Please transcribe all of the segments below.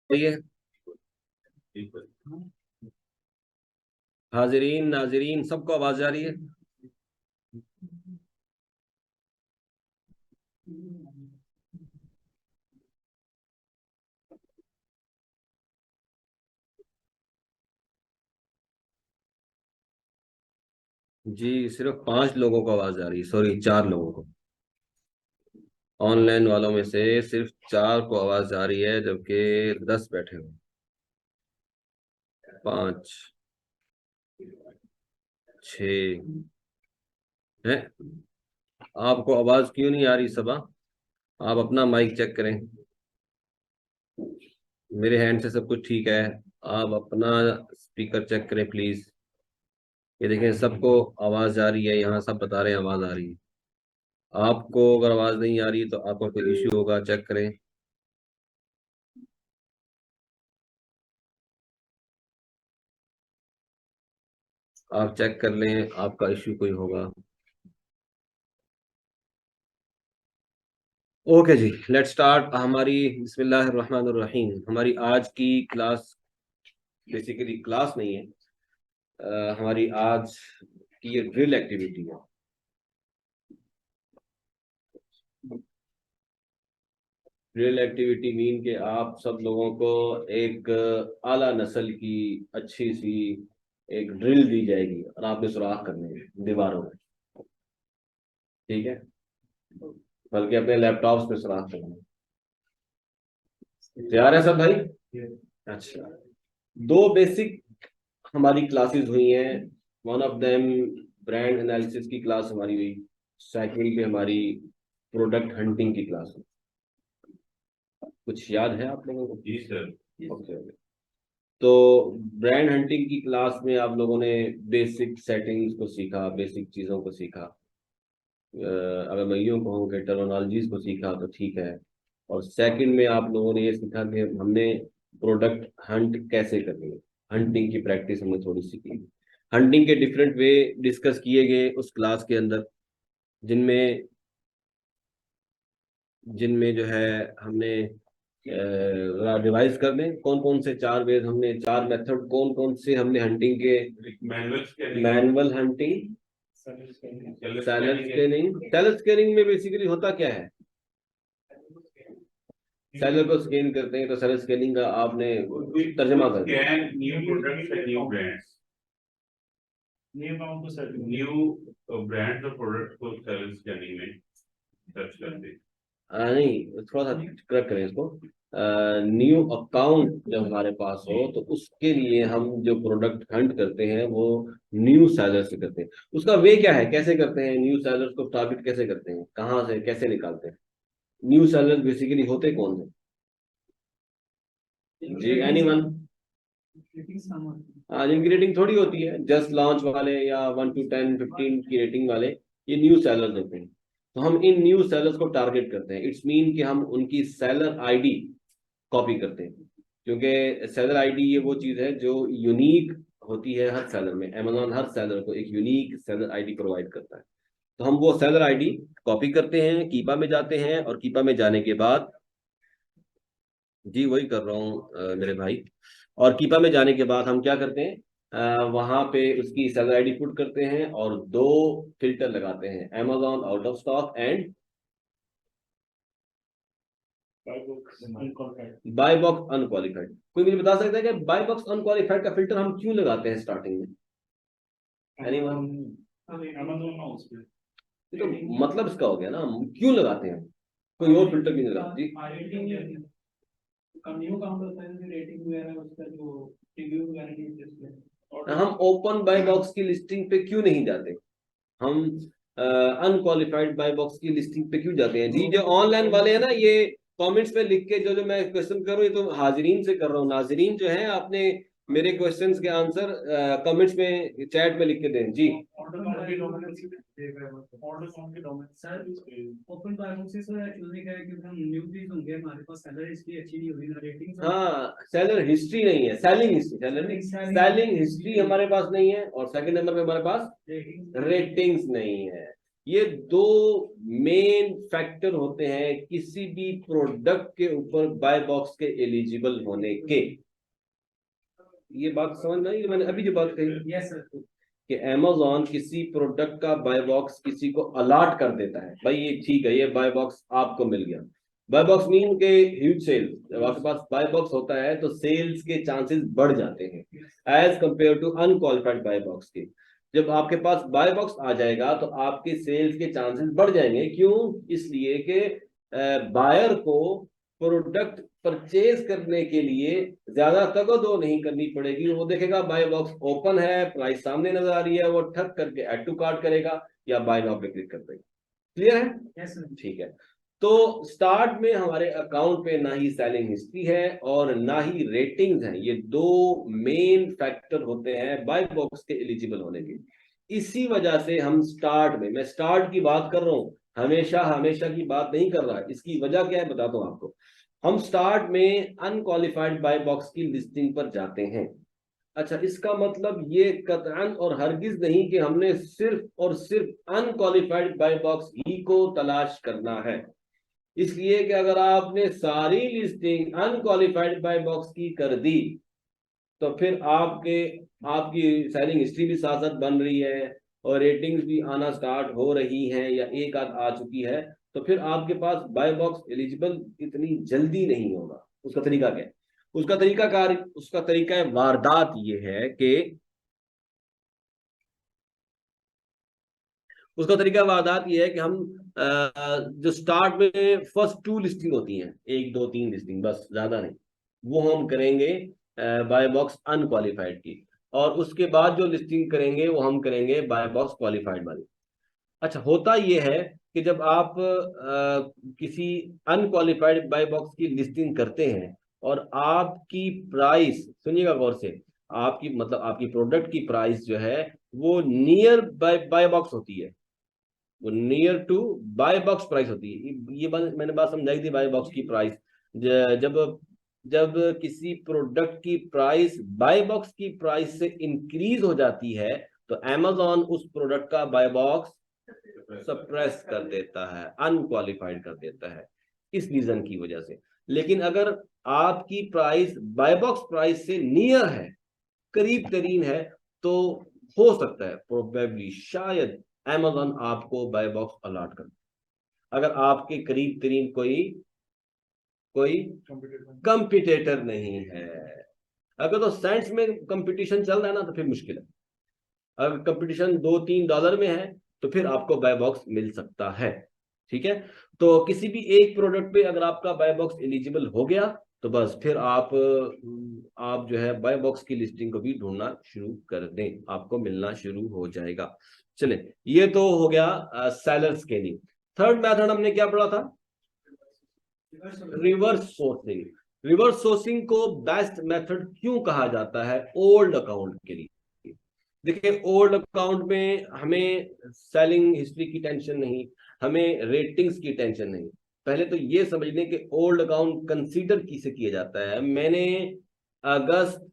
ये हाजिरीन नाजरीन सबको आवाज आ रही है। जी सिर्फ 5 लोगों को आवाज आ रही है, सॉरी 4 लोगों को। ऑनलाइन वालों में से सिर्फ 4 को आवाज आ रही है, जबकि 10 बैठे हुए। 5 6 है। आपको आवाज क्यों नहीं आ रही सबा? आप अपना माइक चेक करें। मेरे हैंड से सब कुछ ठीक है। आप अपना स्पीकर चेक करें प्लीज। ये देखें, सबको आवाज आ रही है, यहाँ सब बता रहे हैं आवाज आ रही है। आपको अगर आवाज नहीं आ रही तो आपका कोई इश्यू होगा, चेक करें। आप चेक कर लें, आपका इश्यू कोई होगा। ओके जी, लेट्स स्टार्ट हमारी। बिस्मिल्लाहिर्रहमानिर्रहीम। हमारी आज की क्लास बेसिकली क्लास नहीं है। हमारी आज की ये ड्रिल एक्टिविटी है। ड्रिल एक्टिविटी मीन के आप सब लोगों को एक आला नस्ल की अच्छी सी एक ड्रिल दी जाएगी और आपने सुराख करने हैं दीवारों में। ठीक है, बल्कि अपने लैपटॉप्स पे सुराख करने हैं। तैयार है सब भाई? अच्छा, दो बेसिक हमारी क्लासेस हुई हैं। One of them brand analysis की क्लास हमारी हुई। सेकंड पे हमारी प्रोडक्ट हंटिंग की क्लास हुई। कुछ याद है आप लोगों को? जी सर। ओके। तो ब्रांड हंटिंग की क्लास में आप लोगों ने बेसिक सेटिंग्स को सीखा, बेसिक चीज़ों को सीखा। अगर मैं यूँ कहूँ कि टर्मिनोलॉजीज को सीखा तो ठीक है। और सेकंड में आप लोगों ने ये सीखा कि हमने प्रोडक्ट हंट कैसे करनी है। हंटिंग की प्रैक्टिस हमने थोड़ी सी की। हंटिंग के डिफरेंट वे डिस्कस किए गए उस क्लास के अंदर, जिनमें जिनमें जो है हमने रिवाइज कर लें कौन कौन से 4 वेज हमने, 4 मेथड कौन कौन से हमने हंटिंग के। Manual hunting, Saylor scanning. Saylor scanning में बेसिकली होता क्या है? सेलर को स्कैन करते हैं, तो सेलर स्कैनिंग का आपने तर्जमा कर दिया। New products and new brands, new brands और प्रोडक्ट्स को सेलर स्कैनिंग में सर्च करते हैं। नहीं, थोड़ा सा करेक्ट करें इसको। न्यू अकाउंट जब हमारे पास हो तो उसके लिए हम जो प्रोडक्ट हंट करते हैं वो न्यू सेलर से करते हैं। उसका वे क्या है, कैसे करते हैं? न्यू सेलर्स को टारगेट कैसे करते हैं, कहाँ से कैसे निकालते हैं? न्यू सेलर बेसिकली होते कौन है? जी एनीवन? हाँ, जिनकी रेटिंग थोड़ी होती है, जस्ट लॉन्च वाले या 1 to 10 15 की रेटिंग वाले, ये न्यू सेलर्स होते हैं। तो हम इन न्यू सेलर्स को टारगेट करते हैं। इट्स मीन कि हम उनकी सेलर आईडी कॉपी करते हैं, क्योंकि सेलर आईडी ये वो चीज़ है जो यूनिक होती है हर सेलर में। अमेजोन हर सेलर को एक यूनिक सेलर आईडी प्रोवाइड करता है। तो हम वो सेलर आईडी कॉपी करते हैं, कीपा में जाते हैं, और कीपा में जाने के बाद, जी वही कर रहा हूँ मेरे भाई। और कीपा में जाने के बाद हम क्या करते हैं, वहां पे उसकी सेलर आईडी पुट करते हैं और 2 फिल्टर लगाते हैं, Amazon out of stock and buy box unqualified. कोई मुझे बता सकता है कि बाय बॉक्स अनक्वालिफाइड का फिल्टर हम क्यों लगाते हैं स्टार्टिंग में? एनीवन? तो मतलब इसका हो गया ना, हम क्यों लगाते हैं, कोई और फिल्टर क्यों नहीं लगाते? हम ओपन बाय बॉक्स की लिस्टिंग पे क्यों नहीं जाते? हम अनक्वालिफाइड बाय बॉक्स की लिस्टिंग पे क्यों जाते हैं? जी जो ऑनलाइन वाले हैं ना, ये कमेंट्स में लिख के, जो मैं क्वेश्चन कर रहा हूँ ये तो हाजिरीन से कर रहा हूँ। नाजरीन जो है, आपने मेरे क्वेश्चंस के आंसर कमेंट्स में चैट में लिख के दें जी। हाँ, सेलर हिस्ट्री नहीं है, सेलिंग हिस्ट्री। सेलिंग हिस्ट्री हमारे पास नहीं है, और सेकंड नंबर पे हमारे पास रेटिंग्स नहीं है। ये दो मेन फैक्टर होते हैं किसी भी प्रोडक्ट के ऊपर बाय बॉक्स के एलिजिबल होने के। ये बात समझ में आई मैंने अभी जो बात कही? Yes sir. कि अमेजोन किसी प्रोडक्ट का बाय बॉक्स किसी को अलॉट कर देता है, भाई ये ठीक है, ये बाय बॉक्स आपको मिल गया। बाय बॉक्स मीन के ह्यूज सेल, जब आपके पास बाय बॉक्स होता है तो सेल्स के चांसेस बढ़ जाते हैं as compared to unqualified buy box के। जब आपके पास बाय बॉक्स आ जाएगा तो आपके सेल्स के चांसेस बढ़ जाएंगे। क्यों? इसलिए कि बायर को प्रोडक्ट परचेज करने के लिए ज्यादा तगदो नहीं करनी पड़ेगी। वो देखेगा बाय बॉक्स ओपन है, प्राइस सामने नजर आ रही है, वो ठक करके ऐड टू कार्ट करेगा या बाय नाउ पे क्लिक कर देगा। क्लियर है? Yes sir. ठीक है। तो स्टार्ट में हमारे अकाउंट पे ना ही सेलिंग हिस्ट्री है और ना ही रेटिंग्स हैं। ये दो मेन फैक्टर होते हैं बाय बॉक्स के एलिजिबल होने के। इसी वजह से हम स्टार्ट में, मैं स्टार्ट की बात कर रहा हूं, हमेशा हमेशा की बात नहीं कर रहा। इसकी वजह क्या है बताता हूं आपको। हम स्टार्ट में अनक्वालिफाइड बाय बॉक्स की लिस्टिंग पर जाते हैं। अच्छा, इसका मतलब ये कतअन और हरगिज नहीं कि हमने सिर्फ और सिर्फ अनक्वालिफाइड बाय बॉक्स ही को तलाश करना है। इसलिए कि अगर आपने सारी लिस्टिंग अनक्वालिफाइड बाय बॉक्स की कर दी तो फिर आपकी सेलिंग हिस्ट्री भी साथ साथ बन रही है और रेटिंग्स भी आना स्टार्ट हो रही हैं या एक आध आ चुकी है, तो फिर आपके पास बाय बॉक्स एलिजिबल इतनी जल्दी नहीं होगा। उसका तरीका क्या है? उसका तरीका है वारदात ये है कि उसका तरीका वारदात ये है कि हम जो स्टार्ट में फर्स्ट टू लिस्टिंग होती हैं, एक दो तीन लिस्टिंग बस, ज्यादा नहीं, वो हम करेंगे बाय बॉक्स अनक्वालिफाइड की। और उसके बाद जो लिस्टिंग करेंगे वो हम करेंगे बाय बॉक्स क्वालिफाइड वाली। अच्छा, होता ये है कि जब आप किसी अनक्वालिफाइड बाय बॉक्स की लिस्टिंग करते हैं और आपकी प्राइस, सुनिएगा गौर से, आपकी मतलब आपकी प्रोडक्ट की प्राइस जो है वो नियर बाय बॉक्स होती है, वो near to buy box price होती है। ये बात मैंने बात समझाई थी, बाय बॉक्स की प्राइस जब जब किसी प्रोडक्ट की प्राइस बाय बॉक्स की प्राइस से इंक्रीज हो जाती है तो अमेजॉन उस प्रोडक्ट का बाय बॉक्स सप्रेस कर देता है, अनक्वालिफाइड कर देता है, इस रीजन की वजह से। लेकिन अगर आपकी प्राइस बाय बॉक्स प्राइस से नियर है, करीब तरीन है, तो हो सकता है, प्रोबेबली शायद अमेजॉन आपको बाय बॉक्स अलॉट कर। अगर आपके करीब तरीन कोई कोई कंपिटेटर नहीं है। अगर तो सेंट्स में कंपटीशन चल रहा है ना तो फिर मुश्किल है। अगर कंपटीशन $2-3 में है तो फिर आपको बाय बॉक्स मिल सकता है। ठीक है? तो किसी भी एक प्रोडक्ट पे अगर आपका बाय बॉक्स एलिजिबल हो गया तो बस फिर आप जो है बाय बॉक्स की लिस्टिंग को भी ढूंढना शुरू कर दें, आपको मिलना शुरू हो जाएगा। चले, ये तो हो गया सेलर स्केलिंग। थर्ड मेथड हमने क्या पढ़ा था? Reverse sourcing. रिवर्स सोर्सिंग को बेस्ट मेथड क्यों कहा जाता है ओल्ड अकाउंट के लिए? देखिए, ओल्ड अकाउंट में हमें सेलिंग हिस्ट्री की टेंशन नहीं, हमें रेटिंग्स की टेंशन नहीं। पहले तो ये समझ लें कि ओल्ड अकाउंट कंसीडर किसे किया जाता है। मैंने अगस्त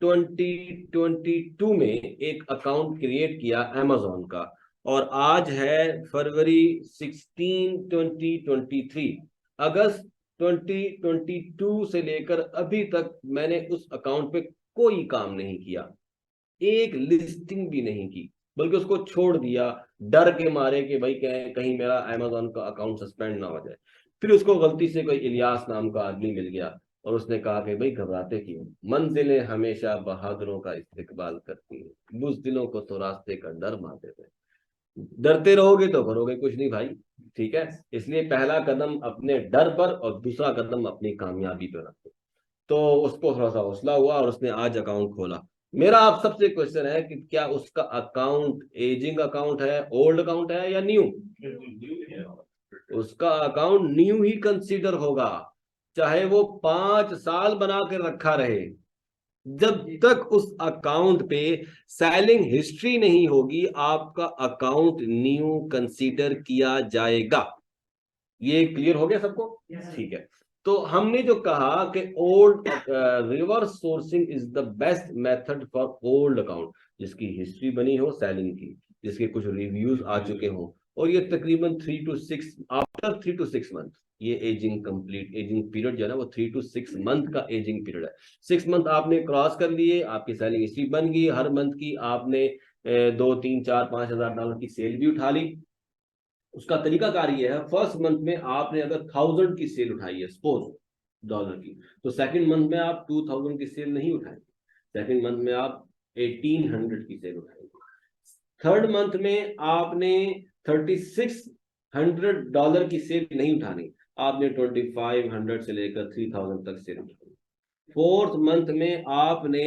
2022 में एक अकाउंट क्रिएट किया अमेजोन का और आज है फरवरी 16 2023। अगस्त 2022 से लेकर अभी तक मैंने उस अकाउंट पे कोई काम नहीं किया, एक लिस्टिंग भी नहीं की, बल्कि उसको छोड़ दिया डर के मारे कि भाई कहीं मेरा अमेजोन का अकाउंट सस्पेंड ना हो जाए। फिर उसको गलती से कोई इलियास नाम का आदमी मिल गया और उसने कहा कि भाई घबराते क्यों, मंजिलें हमेशा बहादुरों का इस्तेकबाल करती है, बुज़दिलों को तो रास्ते का डर मार देते हैं। डरते रहोगे तो करोगे कुछ नहीं भाई। ठीक है? इसलिए पहला कदम अपने डर पर और दूसरा कदम अपनी कामयाबी पर रखो। तो उसको थोड़ा सा हौसला हुआ और उसने आज अकाउंट खोला। मेरा आप सबसे क्वेश्चन है कि क्या उसका अकाउंट एजिंग अकाउंट है, ओल्ड अकाउंट है या न्यू? उसका अकाउंट न्यू ही कंसीडर होगा, चाहे वो 5 साल बना के रखा रहे। जब तक उस अकाउंट पे सेलिंग हिस्ट्री नहीं होगी आपका अकाउंट न्यू कंसीडर किया जाएगा। ये क्लियर हो गया सबको? ठीक है। तो हमने जो कहा कि old reverse sourcing is the best method for old account, जिसकी हिस्ट्री बनी हो सेलिंग की, जिसके कुछ रिव्यूज आ चुके हो, और ये तकरीबन 3 to 6 आफ्टर 3 to 6 मंथ ये एजिंग कंप्लीट एजिंग पीरियड जो है ना वो 3 to 6 मंथ का एजिंग पीरियड है। 6 मंथ आपने क्रॉस कर लिए, आपकी सेलिंग हिस्ट्री बन गई, हर मंथ की आपने 2, 3, 4, 5 हज़ार डॉलर की सेल भी उठा ली। उसका तरीकाकार ये है, फर्स्ट मंथ में आपने अगर 1000 की सेल उठाई है सपोज डॉलर की, तो सेकंड मंथ में आप 2000 की सेल नहीं उठाएंगे, सेकंड मंथ में आप 1800 की सेल उठाएंगे। थर्ड मंथ में आपने 3600 डॉलर की सेल नहीं उठानी, आपने 2500 से लेकर 3000 तक सेल उठानी। फोर्थ मंथ में आपने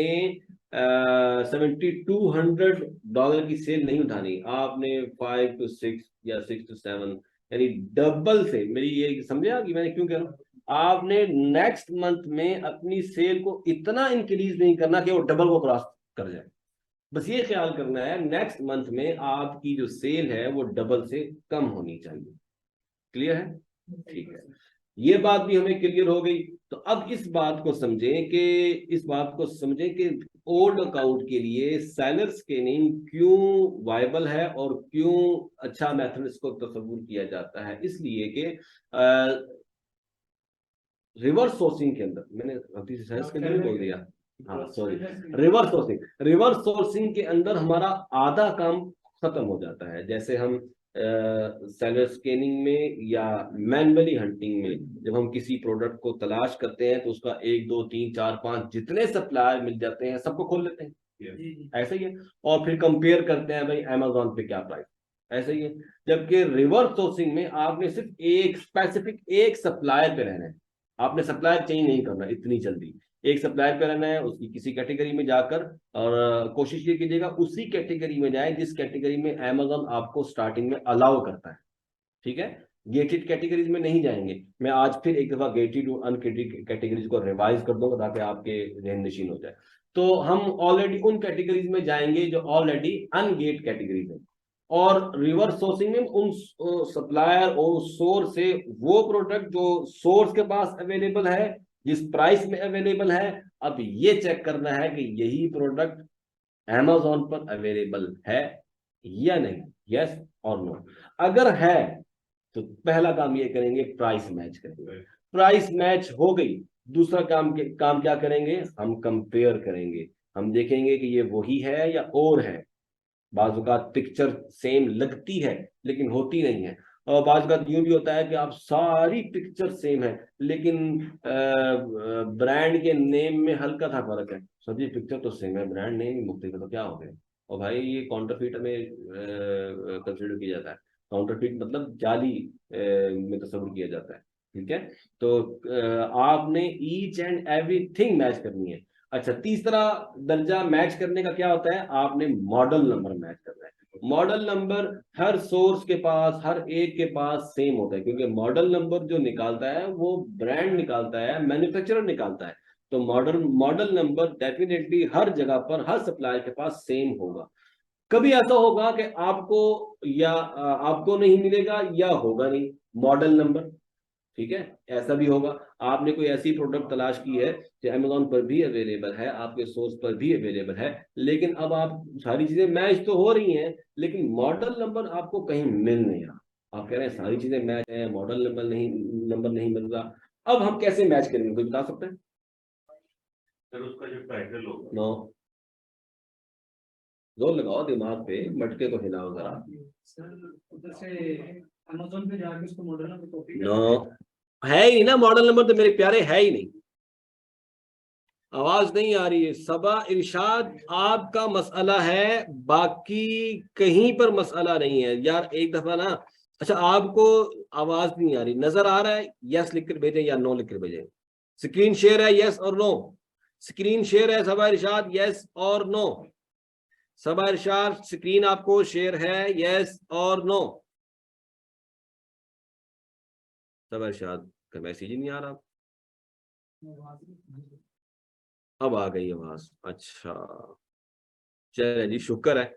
7200 की सेल नहीं उठानी, आपने 5 to 6 या 6 to 7 यानी डबल से, मेरी ये समझे कि मैंने क्यों कह रहा हूं, आपने नेक्स्ट मंथ में अपनी सेल को इतना इंक्रीज नहीं करना कि वो डबल को क्रॉस कर जाए। बस ये ख्याल करना है नेक्स्ट मंथ में आपकी जो सेल है वो डबल से कम होनी चाहिए। क्लियर है? ठीक है, ये बात भी हमें क्लियर हो गई। तो अब इस बात को समझें कि ओल्ड अकाउंट के लिए सेलर स्कैनिंग क्यों वायबल है और क्यों अच्छा मेथड इसको तस्वुर किया जाता है। इसलिए कि रिवर्स सोर्सिंग के अंदर, मैंने गलती से सेल्स के अंदर बोल दिया, हाँ सॉरी, रिवर्स सोर्सिंग के अंदर हमारा आधा काम खत्म हो जाता है। जैसे हम सेलर स्कैनिंग में या मैनुअली हंटिंग में जब हम किसी प्रोडक्ट को तलाश करते हैं तो उसका 1 2 3 4 5 जितने सप्लायर मिल जाते हैं सबको खोल लेते हैं, ऐसा ही है, और फिर कंपेयर करते हैं भाई अमेजोन पे क्या प्राइस, ऐसा ही है। जबकि रिवर्स सोर्सिंग में आपने सिर्फ एक स्पेसिफिक एक सप्लायर पे रहना है, आपने सप्लायर चेंज नहीं करना इतनी जल्दी, एक सप्लायर पे रहना है, उसकी किसी कैटेगरी में जाकर, और कोशिश ये कीजिएगा उसी कैटेगरी में जाए जिस कैटेगरी में अमेजोन आपको स्टार्टिंग में अलाउ करता है। ठीक है, गेटेड कैटेगरीज में नहीं जाएंगे। मैं आज फिर एक दफा गेटेड और अनगेटेड कैटेगरीज को रिवाइज कर दूंगा ताकि आपके जहन नशीन हो जाए। तो हम ऑलरेडी उन कैटेगरीज में जाएंगे जो ऑलरेडी अनगेट कैटेगरीज है, और रिवर्स सोर्सिंग में उन सप्लायर और सोर्स से वो प्रोडक्ट जो सोर्स के पास अवेलेबल है, जिस प्राइस में अवेलेबल है, अब ये चेक करना है कि यही प्रोडक्ट अमेजोन पर अवेलेबल है या नहीं, यस और नो। अगर है तो पहला काम ये करेंगे, प्राइस मैच करेंगे। प्राइस मैच हो गई, दूसरा काम क्या करेंगे, हम कंपेयर करेंगे, हम देखेंगे कि ये वही है या और है। बाज़ पिक्चर सेम लगती है लेकिन होती नहीं है, और बाज़ यूं भी होता है कि आप सारी पिक्चर सेम है लेकिन ब्रांड के नेम में हल्का सा फर्क है। सर जी पिक्चर तो सेम है, ब्रांड नेम मुख्तलिफ है, तो क्या हो गया? और भाई ये काउंटरफीट में कंसिडर किया जाता है, काउंटरफीट मतलब जाली में तस्वीर किया जाता है। ठीक है, तो आपने ईच एंड एवरीथिंग मैच करनी है। अच्छा, तीसरा दर्जा मैच करने का क्या होता है, आपने मॉडल नंबर मैच करना है। मॉडल नंबर हर सोर्स के पास, हर एक के पास सेम होता है, क्योंकि मॉडल नंबर जो निकालता है वो ब्रांड निकालता है, मैन्युफैक्चरर निकालता है। तो मॉडल नंबर डेफिनेटली हर जगह पर, हर सप्लायर के पास सेम होगा। कभी ऐसा होगा कि आपको नहीं मिलेगा या होगा नहीं मॉडल नंबर। ठीक है, ऐसा भी होगा। आपने कोई ऐसी प्रोडक्ट तलाश की है जो अमेजोन पर भी अवेलेबल है, आपके सोर्स पर भी अवेलेबल है, लेकिन अब आप सारी चीजें मैच तो हो रही हैं लेकिन मॉडल नंबर आपको कहीं मिल नहीं रहा। आप कह रहे हैं सारी चीजें मैच है, मॉडल नंबर नहीं मिल रहा। अब हम कैसे मैच करेंगे, कोई बता सकते हैं? सर उसका जो टाइटल होगा, नो, जोर लगाओ दिमाग पे, मटके को हिलाओ जरा। उधर से अमेज़न पे जाके उसको मॉडल नंबर कॉपी नो, है ही ना मॉडल नंबर, तो मेरे प्यारे है ही नहीं। आवाज नहीं आ रही है। सबा इरशाद आपका मसला है, बाकी कहीं पर मसला नहीं है यार। एक दफा ना, अच्छा आपको आवाज नहीं आ रही, नजर आ रहा है? यस लिख कर भेजें या नो लिख कर भेजें। स्क्रीन शेयर है, यस और नो? स्क्रीन शेयर है सबा इरशाद, यस और नो? सबा इरशाद स्क्रीन आपको शेयर है, यस और नो? सबा इरशाद का मैसेज ही नहीं आ रहा। अब आ गई आवाज, अच्छा चले जी, शुक्र है।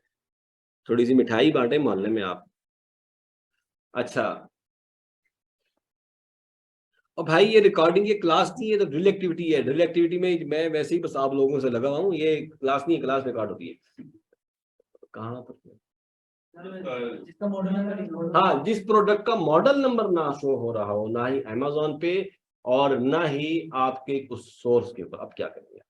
थोड़ी सी मिठाई बांटे मोहल्ले में आप। अच्छा, और भाई ये रिकॉर्डिंग, ये क्लास नहीं है, तो ड्रिल एक्टिविटी है। ड्रिल एक्टिविटी में मैं वैसे ही बस आप लोगों से लगा हुआ हूँ, ये क्लास नहीं है, क्लास रिकॉर्ड होती है। कहाँ पर जिसका मॉडल नंबर हाँ, जिस प्रोडक्ट का मॉडल नंबर ना शो हो रहा हो, ना ही अमेजोन पे और ना ही आपके कुछ सोर्स के ऊपर, अब क्या करेंगे?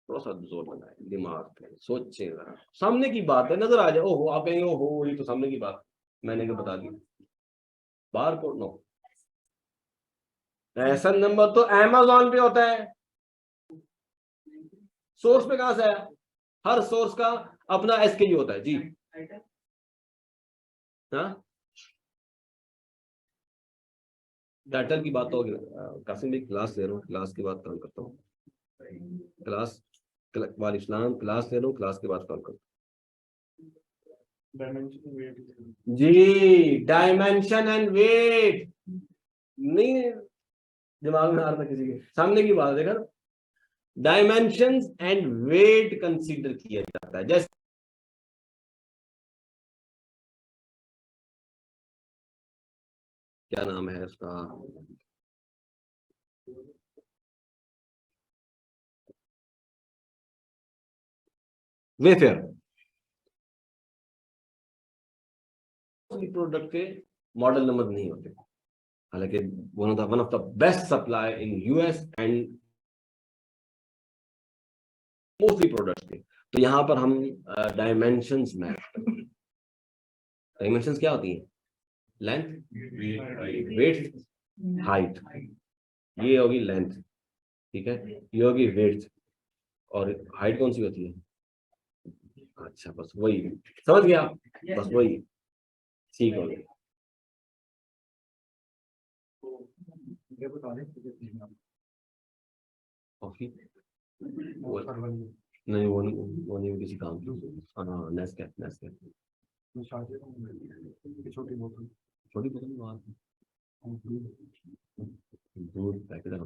थोड़ा सा जोर लगाए दिमाग पे, सोचे जरा, सामने की बात है, नजर आ जाए, ओहो, आप कहेंगे ओहो ये तो सामने की बात, मैंने क्या बता दी, बार कोड नो, ऐसा नंबर तो अमेजोन पे होता है, सोर्स पे कहां से आया? हर सोर्स का अपना एसकेयू होता है जी। हाँ, टाइटल की बात तो होगी। कासिम भाई क्लास ले रहा हूँ, क्लास के बाद काम करता हूँ, क्लास वालेकुम क्लास ले रहा हूँ, क्लास के बाद काम करता हूँ जी। डायमेंशन एंड वेट नहीं दिमाग में आ रहा था किसी के, सामने की बात देखा, डायमेंशंस एंड वेट कंसीडर किया जाता है। जैसे क्या नाम है उसका, वेफेयर, प्रोडक्ट के मॉडल नंबर नहीं होते, हालांकि one of the best supply in US and mostly products के। तो यहाँ पर हम डायमेंशंस में, डायमेंशंस क्या होती है? लेंथ, वेट, हाइट, ये होगी लेंथ, ठीक है, ये होगी वेट, और हाइट कौन सी होती है? अच्छा, बस वही समझ गया, बस वही, ठीक हो गया। कॉफी नहीं, वो नहीं किसी काम की। हाँ, नेस्कैफे, नेस्कैफे छोटी बोतल, छोटी बोतल में बात दूध पैकेट का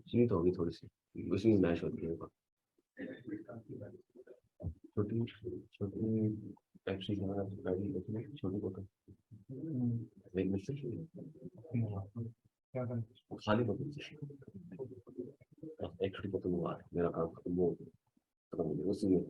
चीनी तो होगी थोड़ी सी, उसी में मैश होती है, छोटी छोटी पेप्सी का छोटी बोतल, एक मिक्सर खाली बोतल, एक छोटी बोतल में मेरा काम खत्म हो गया, उसी में